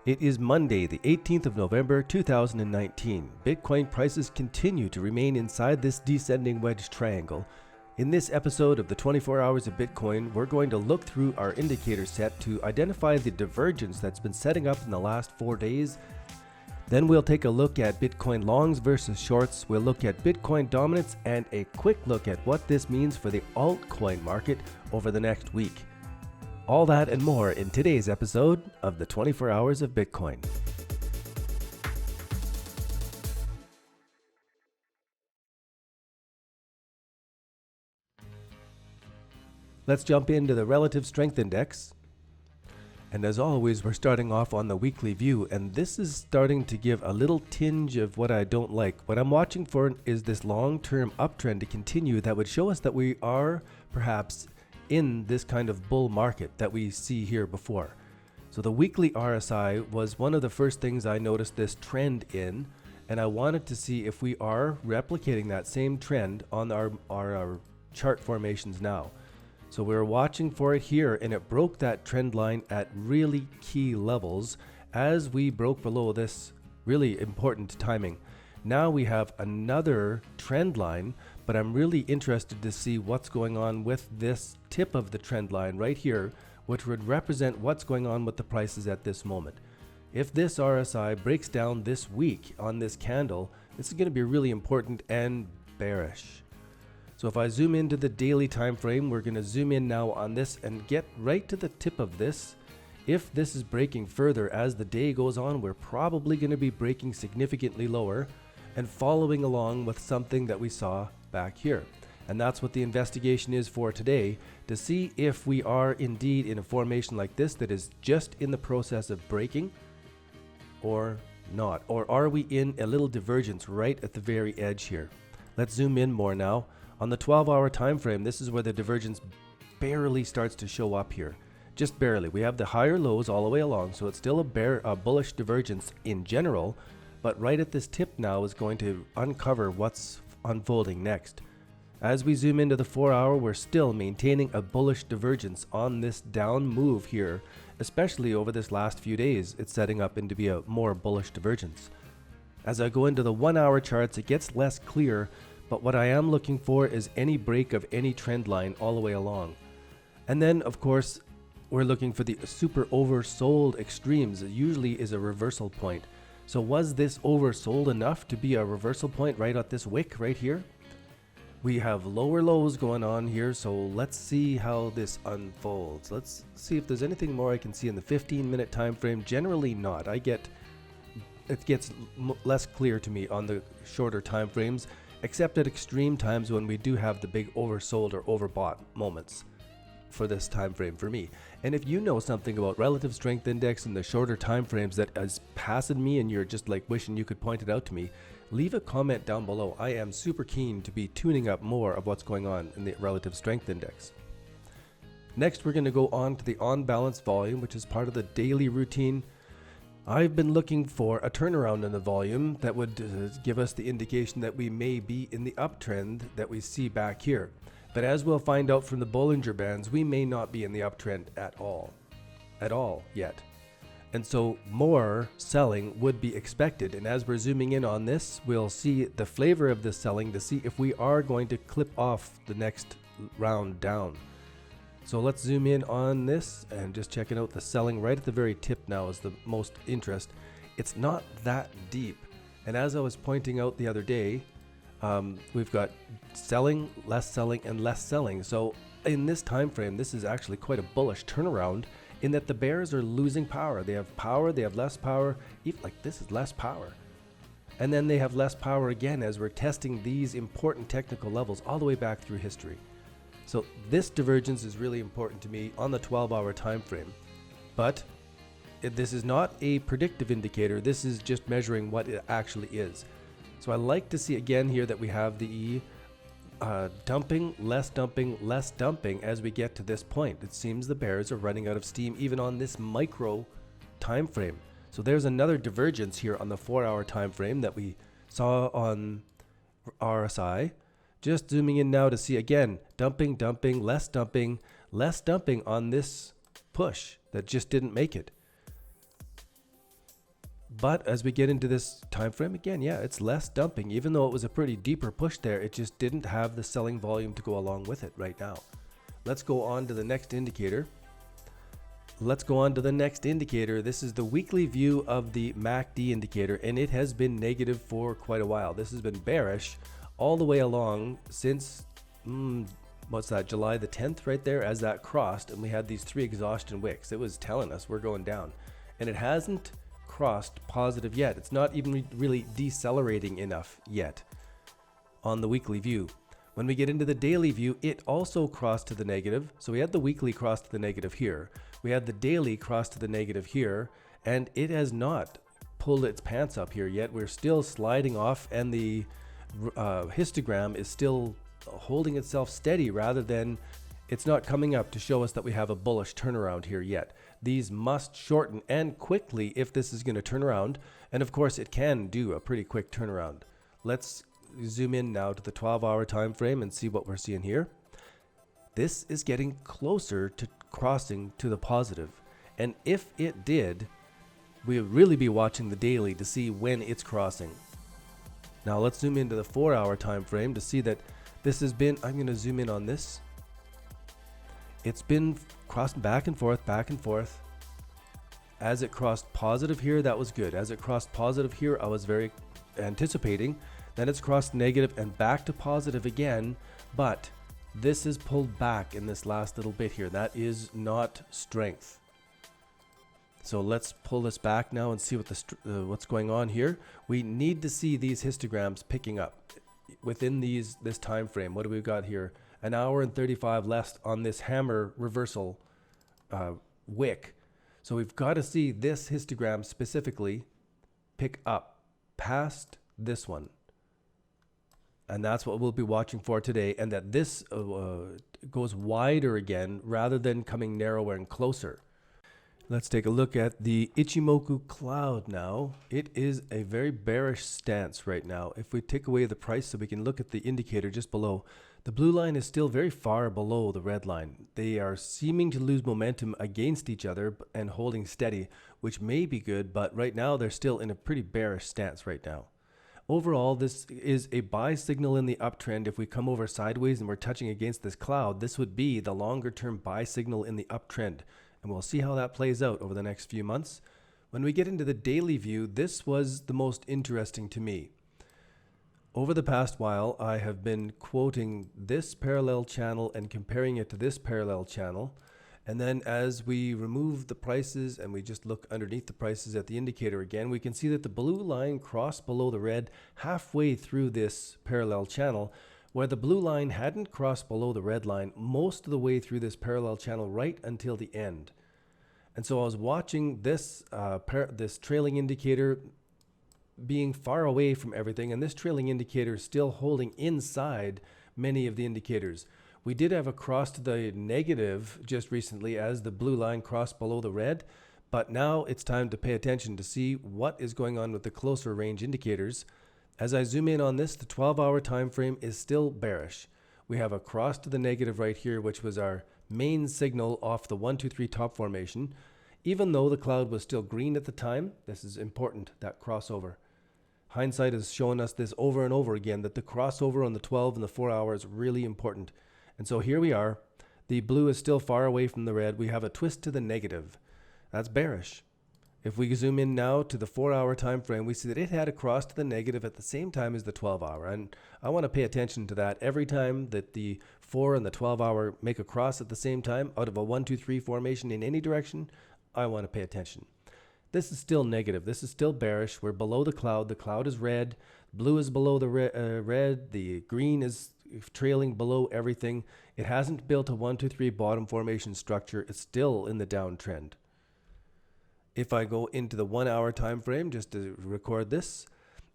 It is Monday, the 18th of November, 2019. Bitcoin prices continue to remain inside this descending wedge triangle. In this episode of the 24 Hours of Bitcoin, we're going to look through our indicator set to identify the divergence that's been setting up in the last 4 days. Then we'll take a look at Bitcoin longs versus shorts. We'll look at Bitcoin dominance and a quick look at what this means for the altcoin market over the next week. All that and more in today's episode of the 24 Hours of Bitcoin. Let's jump into the relative strength index. And as always, we're starting off on the weekly view, and this is starting to give a little tinge of what I don't like. What I'm watching for is this long-term uptrend to continue that would show us that we are perhaps in this kind of bull market that we see here before. So the weekly RSI was one of the first things I noticed this trend in, and I wanted to see if we are replicating that same trend on our chart formations now. So we're watching for it here, and it broke that trend line at really key levels as we broke below this really important timing. Now we have another trend line, but I'm really interested to see what's going on with this tip of the trend line right here, which would represent what's going on with the prices at this moment. If this RSI breaks down this week on this candle, this is going to be really important and bearish. So if I zoom into the daily time frame, we're going to zoom in now on this and get right to the tip of this. If this is breaking further as the day goes on, we're probably going to be breaking significantly lower and following along with something that we saw back here. And that's what the investigation is for today, to see if we are indeed in a formation like this that is just in the process of breaking or not. Or are we in a little divergence right at the very edge here? Let's zoom in more now. On the 12-hour time frame, this is where the divergence barely starts to show up here. Just barely. We have the higher lows all the way along, so it's still a bullish divergence in general. But right at this tip now is going to uncover what's unfolding next. As we zoom into the 4-hour, we're still maintaining a bullish divergence on this down move here, especially over this last few days. It's setting up into be a more bullish divergence. As I go into the 1-hour charts, it gets less clear, but what I am looking for is any break of any trend line all the way along. And then, of course, we're looking for the super oversold extremes. It usually is a reversal point. So was this oversold enough to be a reversal point right at this wick right here? We have lower lows going on here, so let's see how this unfolds. Let's see if there's anything more I can see in the 15-minute time frame. Generally not. It gets less clear to me on the shorter time frames, except at extreme times when we do have the big oversold or overbought moments for this time frame for me. And if you know something about relative strength index and the shorter time frames that is passing me and you're just like wishing you could point it out to me, leave a comment down below. I am super keen to be tuning up more of what's going on in the relative strength index. Next, we're going to go on to the on balance volume, which is part of the daily routine. I've been looking for a turnaround in the volume that would give us the indication that we may be in the uptrend that we see back here. But as we'll find out from the Bollinger Bands, we may not be in the uptrend at all yet. And so more selling would be expected. And as we're zooming in on this, we'll see the flavor of this selling to see if we are going to clip off the next round down. So let's zoom in on this and just checking out the selling right at the very tip now is the most interest. It's not that deep. And as I was pointing out the other day, we've got selling, and less selling. So in this time frame, this is actually quite a bullish turnaround in that the bears are losing power. They have less power. Even like this is less power. And then they have less power again as we're testing these important technical levels all the way back through history. So this divergence is really important to me on the 12-hour time frame. But this is not a predictive indicator. This is just measuring what it actually is. So I like to see again here that we have the dumping, less dumping as we get to this point. It seems the bears are running out of steam even on this micro time frame. So there's another divergence here on the 4-hour time frame that we saw on RSI. Just zooming in now to see again, dumping, less dumping on this push that just didn't make it. But as we get into this time frame again, yeah, it's less dumping. Even though it was a pretty deeper push there, it just didn't have the selling volume to go along with it right now. Let's go on to the next indicator. This is the weekly view of the MACD indicator, and it has been negative for quite a while. This has been bearish all the way along since, July the 10th right there, as that crossed, and we had these 3 exhaustion wicks. It was telling us we're going down, and it hasn't crossed positive yet. It's not even really decelerating enough yet on the weekly view. When we get into the daily view, it also crossed to the negative. So we had the weekly cross to the negative here. We had the daily cross to the negative here, and it has not pulled its pants up here yet. We're still sliding off, and the histogram is still holding itself steady rather than it's not coming up to show us that we have a bullish turnaround here yet. These must shorten, and quickly, if this is going to turn around. And of course, it can do a pretty quick turnaround. Let's zoom in now to the 12-hour time frame and see what we're seeing here. This is getting closer to crossing to the positive. And if it did, we would really be watching the daily to see when it's crossing. Now let's zoom into the 4-hour time frame to see that this has been, I'm going to zoom in on this. It's been crossing back and forth. As it crossed positive here, that was good. As it crossed positive here, I was very anticipating. Then it's crossed negative and back to positive again, but this is pulled back in this last little bit here. That is not strength. So let's pull this back now and see what what's going on here. We need to see these histograms picking up within this time frame. What do we got here? An hour and 35 left on this hammer reversal wick. So we've got to see this histogram specifically pick up past this one. And that's what we'll be watching for today, and that this goes wider again rather than coming narrower and closer. Let's take a look at the Ichimoku Cloud now. It is a very bearish stance right now. If we take away the price so we can look at the indicator just below, the blue line is still very far below the red line. They are seeming to lose momentum against each other and holding steady, which may be good, but right now they're still in a pretty bearish stance right now. Overall, this is a buy signal in the uptrend. If we come over sideways and we're touching against this cloud, this would be the longer term buy signal in the uptrend. And we'll see how that plays out over the next few months. When we get into the daily view, this was the most interesting to me. Over the past while, I have been quoting this parallel channel and comparing it to this parallel channel. And then as we remove the prices and we just look underneath the prices at the indicator again, we can see that the blue line crossed below the red halfway through this parallel channel, where the blue line hadn't crossed below the red line most of the way through this parallel channel right until the end. And so I was watching this this trailing indicator being far away from everything, and this trailing indicator is still holding inside many of the indicators. We did have a cross to the negative just recently as the blue line crossed below the red, but now it's time to pay attention to see what is going on with the closer range indicators. As I zoom in on this, the 12-hour time frame is still bearish. We have a cross to the negative right here, which was our main signal off the 1, 2, 3 top formation. Even though the cloud was still green at the time, this is important, that crossover. Hindsight has shown us this over and over again, that the crossover on the 12 and the 4 hour is really important. And so here we are. The blue is still far away from the red. We have a twist to the negative. That's bearish. If we zoom in now to the 4-hour time frame, we see that it had a cross to the negative at the same time as the 12-hour. And I want to pay attention to that. Every time that the 4 and the 12-hour make a cross at the same time out of a 1, 2, 3 formation in any direction, I want to pay attention. This is still negative. This is still bearish. We're below the cloud. The cloud is red. Blue is below the red. The green is trailing below everything. It hasn't built a 1, 2, 3 bottom formation structure. It's still in the downtrend. If I go into the 1-hour time frame just to record this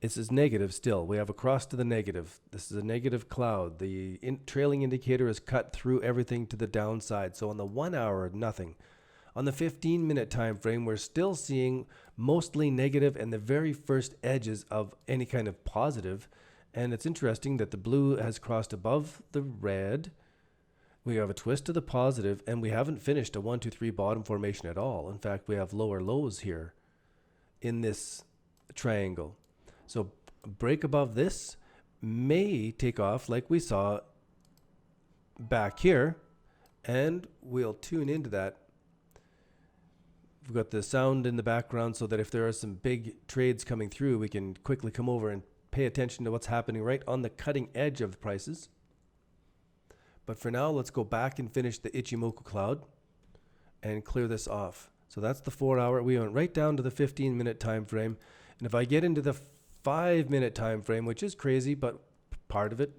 is negative still. We have a cross to the negative. This is a negative cloud. The trailing indicator is cut through everything to the downside. So on the 1 hour, nothing. On the 15-minute time frame, we're still seeing mostly negative and the very first edges of any kind of positive. And it's interesting that the blue has crossed above the red. We have a twist to the positive, and we haven't finished a 1, 2, 3 bottom formation at all. In fact, we have lower lows here in this triangle. So break above this may take off like we saw back here, and we'll tune into that. We've got the sound in the background so that if there are some big trades coming through, we can quickly come over and pay attention to what's happening right on the cutting edge of the prices. But for now, let's go back and finish the Ichimoku Cloud and clear this off. So that's the 4 hour. We went right down to the 15-minute time frame. And if I get into the 5-minute time frame, which is crazy, but part of it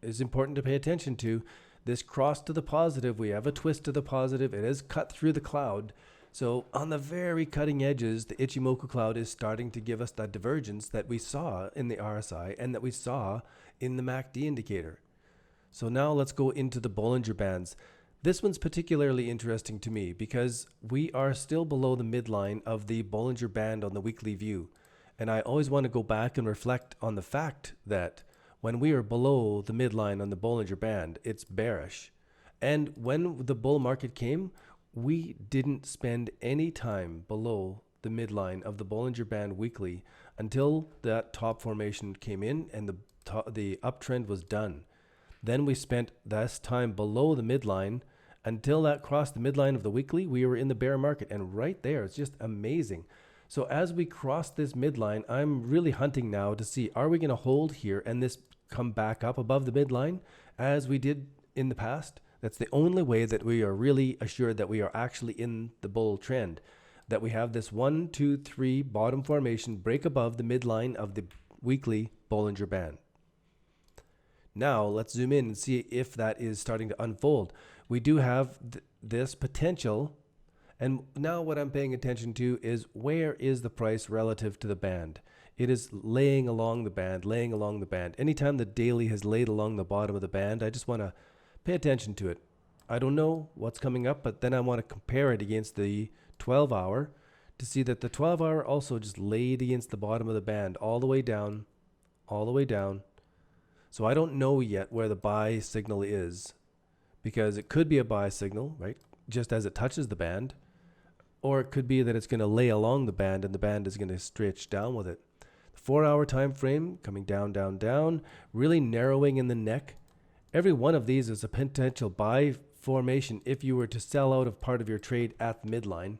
is important to pay attention to, this cross to the positive, we have a twist to the positive. It has cut through the cloud. So on the very cutting edges, the Ichimoku Cloud is starting to give us that divergence that we saw in the RSI and that we saw in the MACD indicator. So now let's go into the Bollinger Bands. This one's particularly interesting to me because we are still below the midline of the Bollinger Band on the weekly view. And I always want to go back and reflect on the fact that when we are below the midline on the Bollinger Band, it's bearish. And when the bull market came, we didn't spend any time below the midline of the Bollinger Band weekly until that top formation came in and the uptrend was done. Then we spent this time below the midline until that crossed the midline of the weekly. We were in the bear market, and right there, it's just amazing. So as we cross this midline, I'm really hunting now to see, are we going to hold here and this come back up above the midline as we did in the past? That's the only way that we are really assured that we are actually in the bull trend, that we have this 1, 2, 3 bottom formation break above the midline of the weekly Bollinger Band. Now let's zoom in and see if that is starting to unfold. We do have this potential, and now what I'm paying attention to is where is the price relative to the band. It is laying along the band, laying along the band. Anytime the daily has laid along the bottom of the band, I just want to pay attention to it. I don't know what's coming up, but then I want to compare it against the 12 hour to see that the 12 hour also just laid against the bottom of the band all the way down, all the way down. So I don't know yet where the buy signal is, because it could be a buy signal, right? Just as it touches the band, or it could be that it's going to lay along the band and the band is going to stretch down with it. The 4 hour time frame coming down, down, down, really narrowing in the neck. Every one of these is a potential buy formation if you were to sell out of part of your trade at the midline.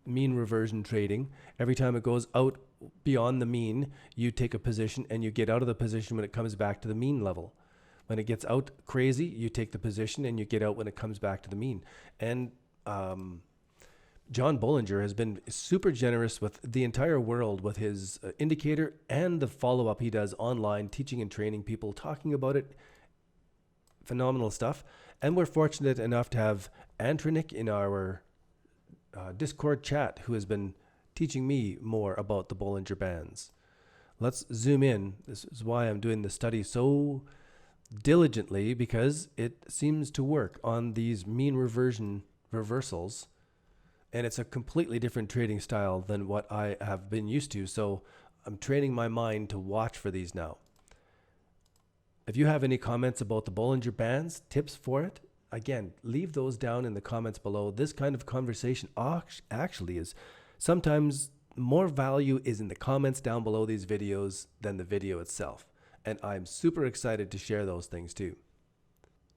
Mean reversion trading. Every time it goes out beyond the mean, you take a position and you get out of the position when it comes back to the mean level. When it gets out crazy, you take the position and you get out when it comes back to the mean. And John Bollinger has been super generous with the entire world with his indicator and the follow-up he does online, teaching and training people, talking about it. Phenomenal stuff. And we're fortunate enough to have Antronik in our Discord chat who has been teaching me more about the Bollinger Bands. Let's zoom in. This is why I'm doing the study so diligently, because it seems to work on these mean reversion reversals. And it's a completely different trading style than what I have been used to. So I'm training my mind to watch for these now. If you have any comments about the Bollinger Bands, tips for it, again, leave those down in the comments below. This kind of conversation actually is sometimes more value is in the comments down below these videos than the video itself. And I'm super excited to share those things too.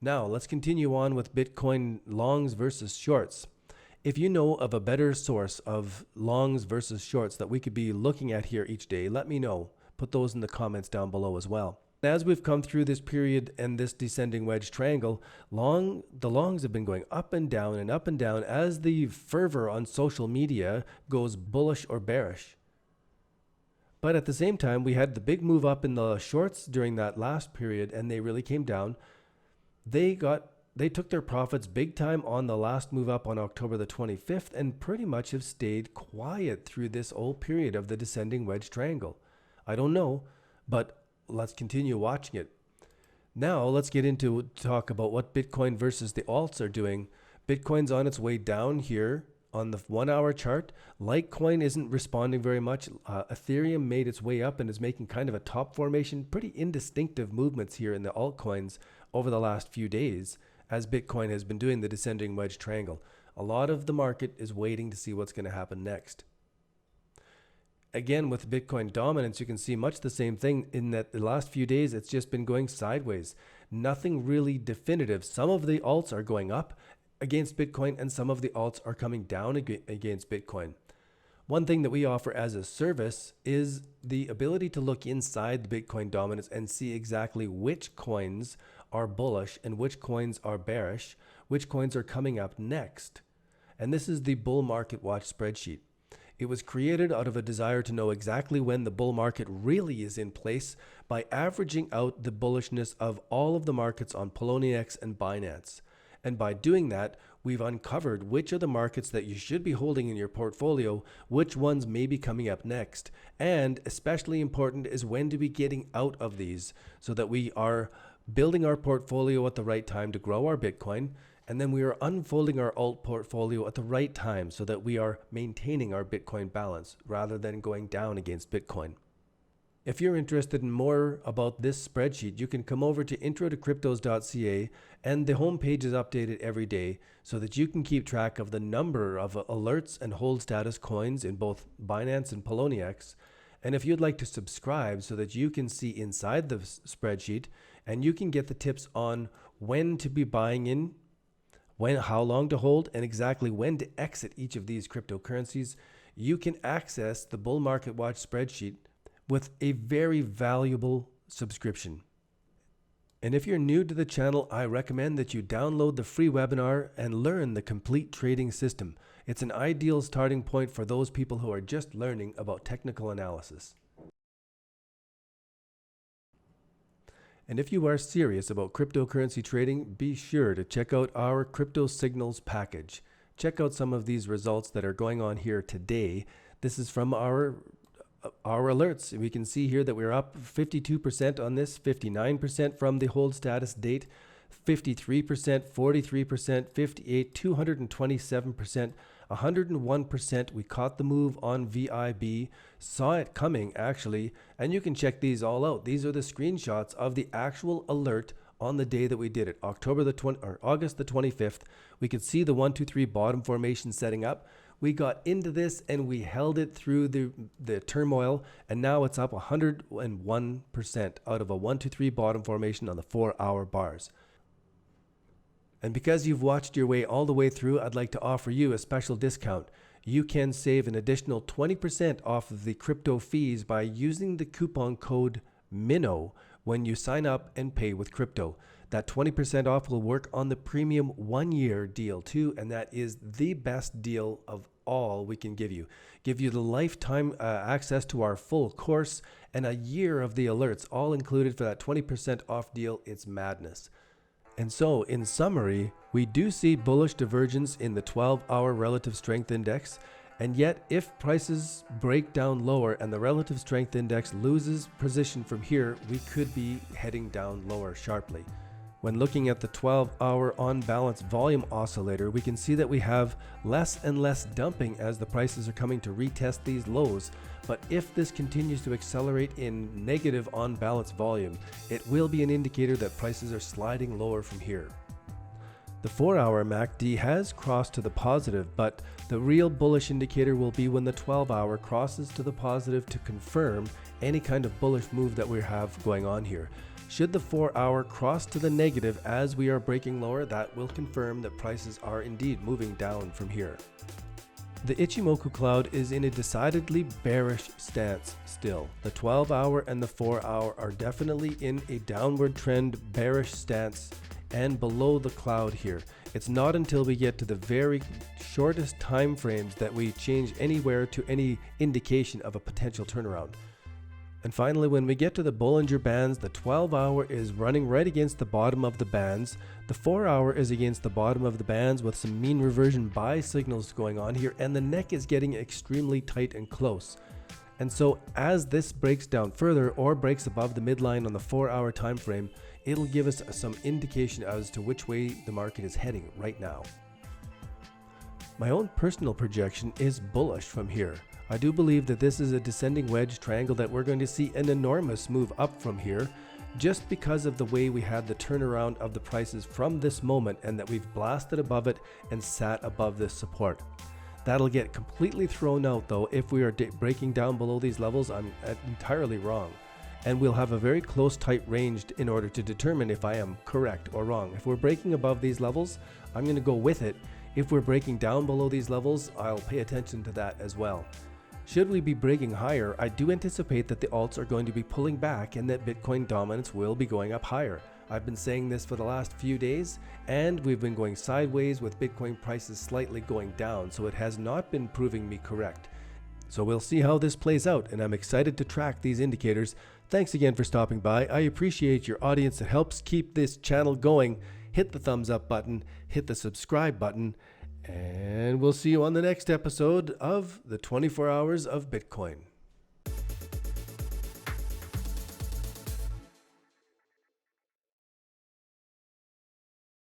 Now let's continue on with Bitcoin longs versus shorts. If you know of a better source of longs versus shorts that we could be looking at here each day, let me know. Put those in the comments down below as well. As we've come through this period and this descending wedge triangle, the longs have been going up and down as the fervor on social media goes bullish or bearish. But at the same time, we had the big move up in the shorts during that last period, and they really came down. They took their profits big time on the last move up on October the 25th and pretty much have stayed quiet through this whole period of the descending wedge triangle. I don't know, but let's continue watching it. Now let's get into talk about what Bitcoin versus the alts are doing. Bitcoin's on its way down here on the 1 hour chart. Litecoin isn't responding very much. Ethereum made its way up and is making kind of a top formation. Pretty indistinctive movements here in the altcoins over the last few days as Bitcoin has been doing the descending wedge triangle. A lot of the market is waiting to see what's going to happen next. Again, with Bitcoin dominance, you can see much the same thing in that the last few days, it's just been going sideways. Nothing really definitive. Some of the alts are going up against Bitcoin and some of the alts are coming down against Bitcoin. One thing that we offer as a service is the ability to look inside the Bitcoin dominance and see exactly which coins are bullish and which coins are bearish, which coins are coming up next. And this is the bull market watch spreadsheet. It was created out of a desire to know exactly when the bull market really is in place by averaging out the bullishness of all of the markets on Poloniex and Binance. And by doing that, we've uncovered which are the markets that you should be holding in your portfolio, which ones may be coming up next. And especially important is when to be getting out of these so that we are building our portfolio at the right time to grow our Bitcoin. And then we are unfolding our alt portfolio at the right time so that we are maintaining our Bitcoin balance rather than going down against Bitcoin. If you're interested in more about this spreadsheet, you can come over to Introtocryptos.ca, and the homepage is updated every day so that you can keep track of the number of alerts and hold status coins in both Binance and Poloniex. And if you'd like to subscribe so that you can see inside the spreadsheet and you can get the tips on when to be buying in, how long to hold, and exactly when to exit each of these cryptocurrencies, you can access the Bull Market Watch spreadsheet with a very valuable subscription. And if you're new to the channel, I recommend that you download the free webinar and learn the complete trading system. It's an ideal starting point for those people who are just learning about technical analysis. And if you are serious about cryptocurrency trading, be sure to check out our Crypto Signals package. Check out some of these results that are going on here today. This is from our alerts. We can see here that we're up 52% on this, 59% from the hold status date, 53%, 43%, 58%, 227%, 101%. We caught the move on VIB, saw it coming actually, and you can check these all out. These are the screenshots of the actual alert on the day that we did it, August the 25th. We could see the 1, 2, 3 bottom formation setting up. We got into this and we held it through the turmoil, and now it's up 101% out of a 1, 2, 3 bottom formation on the 4-hour bars. And because you've watched your way all the way through, I'd like to offer you a special discount. You can save an additional 20% off of the crypto fees by using the coupon code MINNOW when you sign up and pay with crypto. That 20% off will work on the premium 1-year deal too, and that is the best deal of all we can give you. Give you the lifetime access to our full course and a year of the alerts, all included for that 20% off deal. It's madness. And so, in summary, we do see bullish divergence in the 12-hour relative strength index, and yet if prices break down lower and the relative strength index loses position from here, we could be heading down lower sharply. When looking at the 12-hour on-balance volume oscillator, we can see that we have less and less dumping as the prices are coming to retest these lows. But if this continues to accelerate in negative on-balance volume, it will be an indicator that prices are sliding lower from here. The 4-hour MACD has crossed to the positive, but the real bullish indicator will be when the 12-hour crosses to the positive to confirm any kind of bullish move that we have going on here. Should the 4-hour cross to the negative as we are breaking lower, that will confirm that prices are indeed moving down from here. The Ichimoku Cloud is in a decidedly bearish stance still. The 12-hour and the 4-hour are definitely in a downward trend bearish stance and below the cloud here. It's not until we get to the very shortest time frames that we change anywhere to any indication of a potential turnaround. And finally, when we get to the Bollinger Bands, the 12-hour is running right against the bottom of the bands. The 4-hour is against the bottom of the bands with some mean reversion buy signals going on here, and the neck is getting extremely tight and close. And so as this breaks down further or breaks above the midline on the 4-hour time frame, it'll give us some indication as to which way the market is heading right now. My own personal projection is bullish from here. I do believe that this is a descending wedge triangle that we're going to see an enormous move up from here just because of the way we had the turnaround of the prices from this moment and that we've blasted above it and sat above this support. That'll get completely thrown out though if we are breaking down below these levels. I'm entirely wrong. And we'll have a very close tight range in order to determine if I am correct or wrong. If we're breaking above these levels, I'm going to go with it. If we're breaking down below these levels, I'll pay attention to that as well. Should we be breaking higher, I do anticipate that the alts are going to be pulling back and that Bitcoin dominance will be going up higher. I've been saying this for the last few days, and we've been going sideways with Bitcoin prices slightly going down, so it has not been proving me correct. So we'll see how this plays out, and I'm excited to track these indicators. Thanks again for stopping by. I appreciate your audience. It helps keep this channel going. Hit the thumbs up button, hit the subscribe button, and we'll see you on the next episode of the 24 Hours of Bitcoin.